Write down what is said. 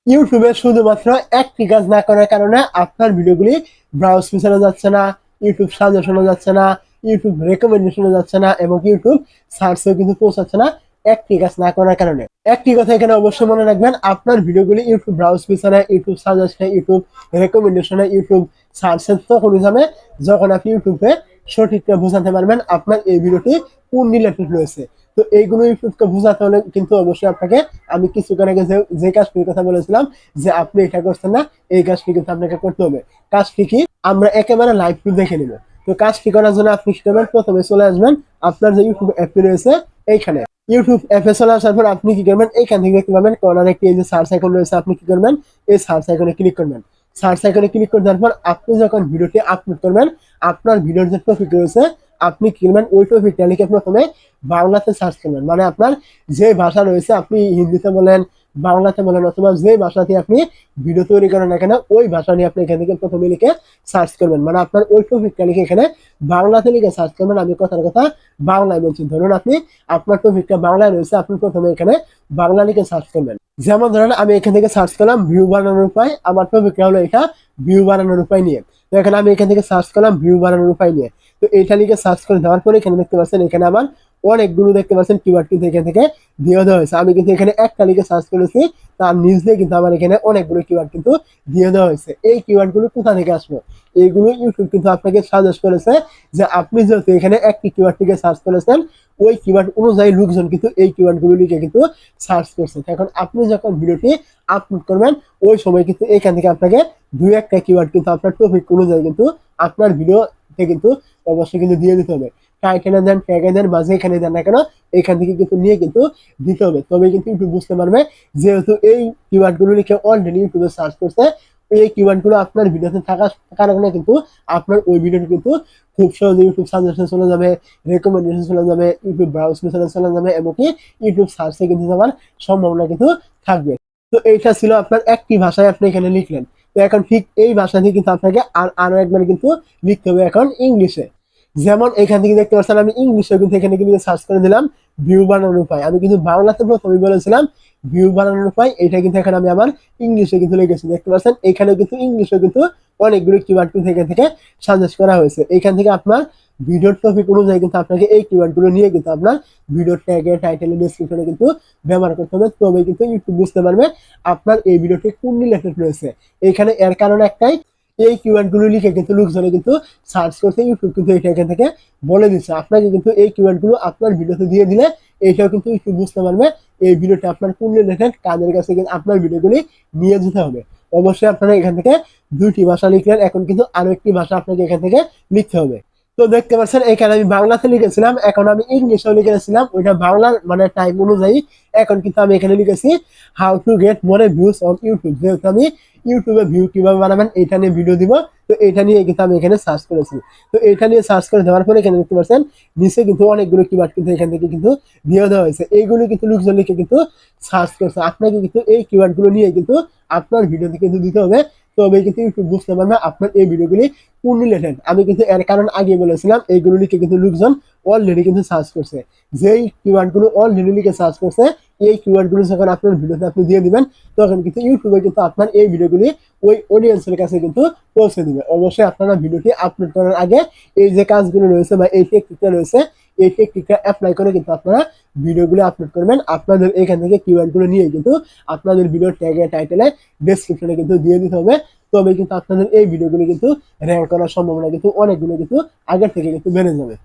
ইউটিউবে শুধুমাত্র একটি কাজ না করার কারণে আপনার ভিডিওগুলি ব্রাউজ ফিচারে যাচ্ছে না, ইউটিউব সাজেশনে যাচ্ছে না, ইউটিউব রেকমেন্ডেশনে যাচ্ছে না এবং ইউটিউব সার্চেও কিন্তু পৌঁছাচ্ছে না একটি কাজ না করার কারণে। একটি কথা এখানে অবশ্যই মনে রাখবেন, আপনার ভিডিওগুলি ইউটিউব ব্রাউজ ফিচারে, ইউটিউব সাজেশনে, ইউটিউব রেকমেন্ডেশনে, ইউটিউব সার্চে তখনই যাবে যখন আপনি ইউটিউবে সঠিকটা বোঝাতে পারবেন আপনার এই ভিডিওটি কোন রিলেটেড রয়েছে। তো এইগুলো ইউটিউবকে বোঝাতে হলে কিন্তু অবশ্যই আপনাকে, আমি কিছুক্ষণ আগে যে কাজটির কথা বলেছিলাম যে আপনি এটা করছেন না, এই কাজটি কিন্তু আপনাকে করতে হবে। কাজটি কি আমরা একেবারে লাইভ দেখে নিব। তো কাজটি করার জন্য আপনি কি করবেন, প্রথমে চলে আসবেন আপনার যে ইউটিউব অ্যাপটি রয়েছে এইখানে। ইউটিউব অ্যাপে চলে আসার পর আপনি কি করবেন, এইখান থেকে দেখতে পাবেন কর্নারে একটি এই যে সার্চ আইকন রয়েছে, আপনি কি করবেন এই সার্চ আইকনে ক্লিক করবেন। সার্চ আইকনে ক্লিক করে দেওয়ার পর আপনি যখন ভিডিওটি আপলোড করবেন, আপনার ভিডিওর যে টপিক রয়েছে আপনি কি করবেন, ওই টপিকটা লিখে প্রথমে বাংলাতে সার্চ করবেন। মানে আপনার যে ভাষা রয়েছে, আপনি হিন্দিতে বলেন, বাংলাতে বলেন, অথবা যে ভাষাতে আপনি ভিডিও তৈরি করেন না কেন ওই ভাষা নিয়ে আপনি এখান থেকে প্রথমে লিখে সার্চ করবেন। মানে আপনার ওই টপিকটা লিখে এখানে বাংলাতে লিখে সার্চ করবেন। আমি কথার কথা বাংলায় বলছি, ধরুন আপনি আপনার টপিকটা বাংলায় রয়েছে, আপনি প্রথমে এখানে বাংলা লিখে সার্চ করবেন। যেমন ধরেন আমি এখান থেকে সার্চ করলাম ভিউ বানানোর উপায়, আমার টপিকটা হলো এটা ভিউ বানানোর উপায় নিয়ে। তো এখানে আমি এখান থেকে সার্চ করলাম ভিউ বানানোর উপায় নিয়ে। তো এইটা লিখে সার্চ করে দেওয়ার পরে এখানে দেখতে পাচ্ছেন, এখানে আমার অনেকগুলো দেখতে পাচ্ছেন কিওয়ার্ড কিন্তু এখান থেকে দিয়ে দেওয়া হয়েছে। আমি কিন্তু এখানে একটা লিখে সার্চ করেছি, তার নিচ দিয়ে কিন্তু আমার এখানে অনেকগুলো কিওয়ার্ড কিন্তু দিয়ে দেওয়া হয়েছে। এই কিওয়ার্ড গুলো কোথা থেকে আসলো, এইগুলো ইউটিউব কিন্তু আপনাকে সাজেস্ট করেছে যে আপনি যেহেতু এখানে একটি কিওয়ার্ড থেকে সার্চ করেছেন, ওই কিওয়ার্ড অনুযায়ী লোকজন কিন্তু এই কিওয়ার্ড গুলো লিখে কিন্তু সার্চ করছে। এখন আপনি যখন ভিডিওটি আপলোড করবেন ওই সময় কিন্তু এখান থেকে আপনাকে দুই একটা কিওয়ার্ড কিন্তু আপনার টপিক অনুযায়ী কিন্তু আপনার ভিডিওতে কিন্তু অবশ্যই কিন্তু দিয়ে দিতে হবে। টাইটেলে দেন, ট্যাগে দেন বা যেখানে দেন না কেন এখান থেকে কিন্তু নিয়ে কিন্তু দিতে হবে। তবে কিন্তু ইউটিউব বুঝতে পারবে যেহেতু এই কিওয়ার্ড গুলো লিখে অলরেডি ইউটিউবে সার্চ করছে, এই কিওয়ার্ড গুলো আপনার ভিডিওতে থাকার কারণে কিন্তু আপনার ওই ভিডিওটি কিন্তু খুব সহজে ইউটিউব সাজেশন চলে যাবে, রেকমেন্ডেশন চলে যাবে, ইউটিউব ব্রাউজ ফিচারে চলে যাবে, এমনকি ইউটিউব সার্চে কিন্তু যাওয়ার সম্ভাবনা কিন্তু থাকবে। তো এইটা ছিল আপনার একটি ভাষায় আপনি এখানে লিখলেন। তো এখন ঠিক এই ভাষাটি কিন্তু আপনাকে আরো একবার কিন্তু লিখতে হবে এখন ইংলিশে। যেমন এখান থেকে দেখতে পাচ্ছেন আমি ইংলিশে কিন্তু এখানে কিন্তু সার্চ করে দিলাম ভিউ বানানোর উপায়। আমি কিন্তু বাংলাতে প্রথমে বলেছিলাম ভিউ বানানোর উপায়, এটা কিন্তু এখন আমি আমার ইংলিশে কিন্তু লিখেছি। দেখতে পাচ্ছেন এখানে কিন্তু ইংলিশে কিন্তু অনেকগুলো কিওয়ার্ড কিন্তু এখান থেকে সাজেস্ট করা হয়েছে। এখান থেকে আপনার ভিডিওর টপিক অনুযায়ী কিন্তু আপনাকে এই কিওয়ার্ড গুলো নিয়ে কিন্তু আপনার ভিডিওর ট্যাগে, টাইটেলে, ডেসক্রিপশনে কিন্তু ব্যবহার করতে হবে। তবে কিন্তু ইউটিউব বুঝতে পারবে আপনার এই ভিডিওটি কোন রিলেটেড রয়েছে। এখানে এর কারণ একটাই, এই কিওয়ার্ড গুলো লিখে কিন্তু লোকজনে কিন্তু সার্চ করতে ইউটিউব কিন্তু এটা এখান থেকে বলে দিচ্ছে। আপনাকে কিন্তু এই কিওয়ার্ড গুলো আপনার ভিডিওতে দিয়ে দিলে এইটাও কিন্তু ইউটিউব বুঝতে পারবে এই ভিডিওটা আপনার কোন রিলেটেড, কাদের কাছে কিন্তু আপনার ভিডিওগুলি নিয়ে যেতে হবে। অবশ্যই আপনারা এখান থেকে দুইটি ভাষা লিখলেন, এখন কিন্তু আরো একটি ভাষা আপনাকে এখান থেকে লিখতে হবে। তো দেখতে পাচ্ছেন এখানে আমি বাংলাতে লিখেছিলাম, এখন আমি ইংলিশেও লিখেছিলাম, ওইটা বাংলার মানে টাইপ অনুযায়ী। এখন কিন্তু আমি এখানে লিখেছি how to get more views on YouTube, যেহেতু আমি ইউটিউবে ভিউ কিভাবে বানাবেন এটা নিয়ে ভিডিও দিব। তো এটা নিয়ে কিন্তু আমি এখানে সার্চ করেছি। তো এটা নিয়ে সার্চ করে দেওয়ার পরে এখানে দেখতে পাচ্ছেন নিচে কিন্তু অনেকগুলো কিওয়ার্ড কিন্তু এখান থেকে কিন্তু দিয়ে দেওয়া হয়েছে। এইগুলো কিন্তু লোকজন লিখে কিন্তু সার্চ করছে। আপনাকে কিন্তু এই কিওয়ার্ড গুলো নিয়ে কিন্তু আপনার ভিডিওতে কিন্তু দিতে হবে। তবে কিন্তু ইউটিউব বুঝতে পারবে আপনার এই ভিডিওগুলি কোন রিলেটেড। আমি কিন্তু এর কারণ আগে বলেছিলাম এইগুলো লিখে কিন্তু লোকজন অলরেডি কিন্তু সার্চ করছে। যেই কিওয়ার্ড গুলো অলরেডি লিখে সার্চ করছে, এই কিওয়ার্ড গুলো যখন আপনার ভিডিওতে আপনি দিয়ে দিবেন তখন কিন্তু ইউটিউবে কিন্তু আপনার এই ভিডিওগুলি ওই অডিয়েন্সের কাছে কিন্তু পৌঁছে দিবে। অবশ্যই আপনারা ভিডিওটি আপলোড করার আগে এই যে কাজগুলো রয়েছে বা এই টেকনিকটা রয়েছে, এই টেকনিকটা অ্যাপ্লাই করে কিন্তু আপনারা ভিডিওগুলো আপলোড করবেন। আপনাদের এখান থেকে কিওয়ার্ড গুলো নিয়ে কিন্তু আপনাদের ভিডিও ট্যাগে, টাইটেলে, ডেসক্রিপশনে কিন্তু দিয়ে দিতে হবে। তবে কিন্তু আপনাদের এই ভিডিওগুলো কিন্তু র্যাঙ্ক করার সম্ভাবনা কিন্তু অনেকগুলো কিন্তু আগের থেকে কিন্তু বেড়ে যাবে।